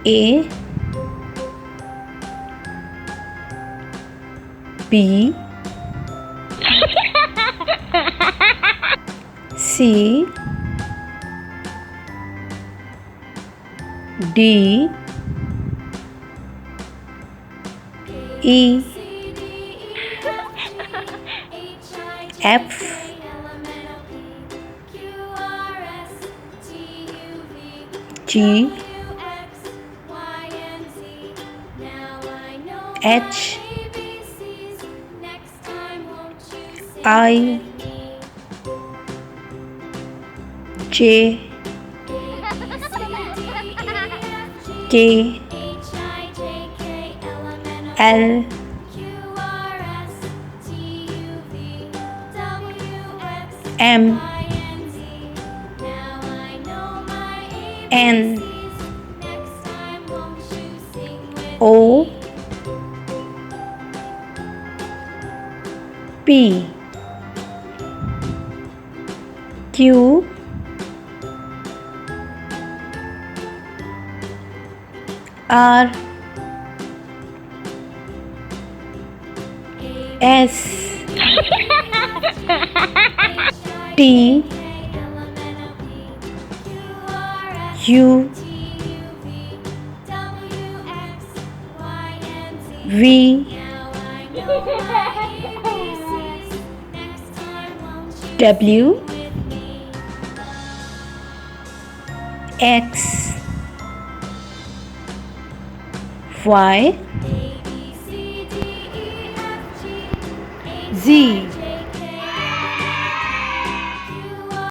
A B C D E F G H I J K L M N O P Q R S T U V W X Y Z